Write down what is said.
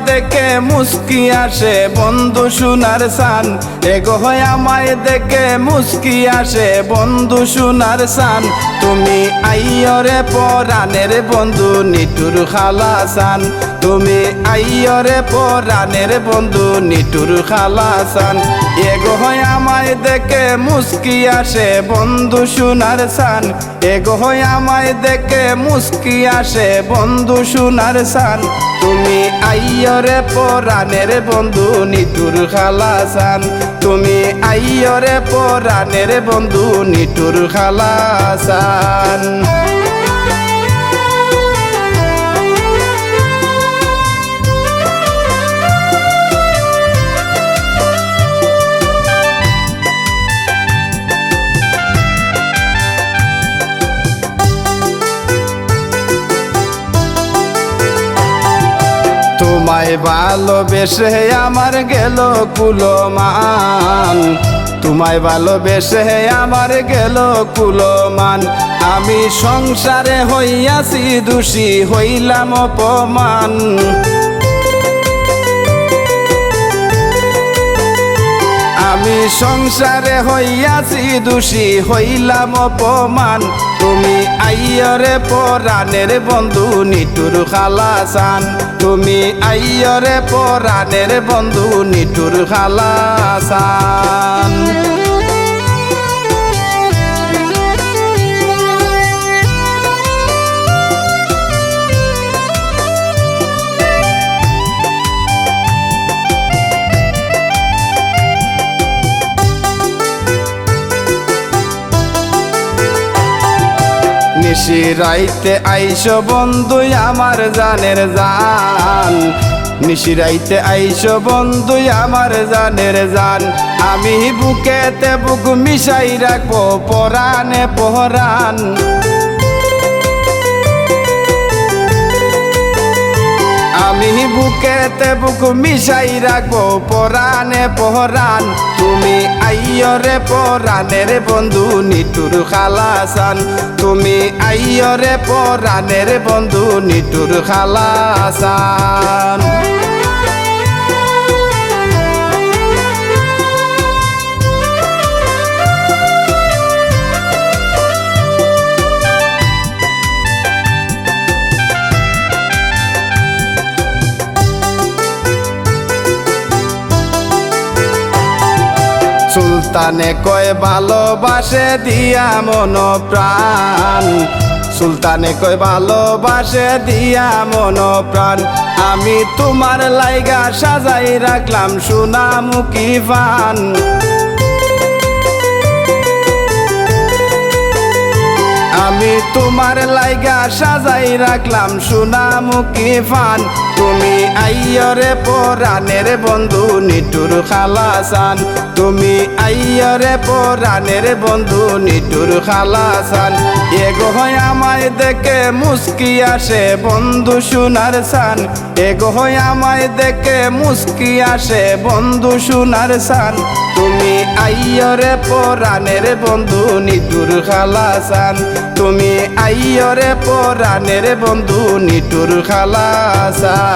দেখে মুস্কি আসে বন্ধু সোনার সান, এগো হয় আমায় দেখে মুস্কি আসে বন্ধু সোনার সান। তুমি আইয়রে পরাণের বন্ধু নিটুর খালাসান, তুমি আইয়রে পরাণের বন্ধু নিটুর খালাসান। এগো হয় আমায় দেখে মুস্কি আসে বন্ধু সোনার সান, এগো হয় আমায় দেখে মুস্কি আসে বন্ধু সোনার সান। তুমি আইয়রে পরাণের বন্ধু নিটুর খালাসান, তুমি আইয়রে পরাণের বন্ধু নিটুর খালাসান। তোমায় ভালোবেসে আমার গেল কুলমান, তোমায় ভালোবেসে আমার গেল কুলমান। আমি সংসারে হইয়াছি দোষী হইলাম অপমান, আমি সংসারে হইয়াছি দোষী হইলাম অপমান। তুমি আইয়রে পরাণের বন্ধু নিটুর খালাসান, তুমি আইয়রে পরাণের বন্ধু নিটুর খালাসান। নিশি রাইতে আইসো বন্ধু আমার জানের জান, নিশি রাইতে আইসো বন্ধু আমার জানের জান। আমি বুকেতে বুক মিশাই রাখবো পরাণে পরাণ, আমি বুকেতে বুক মিশাই রাখবো পরাণে পরাণ। তুমি আইয়রে পরাণের বন্ধু নিটুর খালাসান, তুমি আইয়রে পরাণের বন্ধু নিটুর খালাসান। সুলতানে কয় ভালোবাসে দিয়া মন প্রাণ, সুলতানে কয় ভালোবাসে দিয়া মন প্রাণ। আমি তোমার লাইগা সাজাই রাখলাম সোনামুখী পান, আমি তোমার লাইগা সাজাই রাখলাম সোনামুখী পান। তুমি আইয়রে পরাণের বন্ধু নিটুর খালাসান, তুমি আইয়রে পরাণের বন্ধু নিটুর খালাসান। এগো হয় আমায় দেখে মুস্কি আসে বন্ধু সোনার সান, এগো হয় আমায় দেখে মুস্কি আসে বন্ধু সোনার সান। তুমি আইয়রে পরাণের বন্ধু নিটুর খালাসান, তুমি আইয়রে পরাণের বন্ধু নিটুর খালাসান।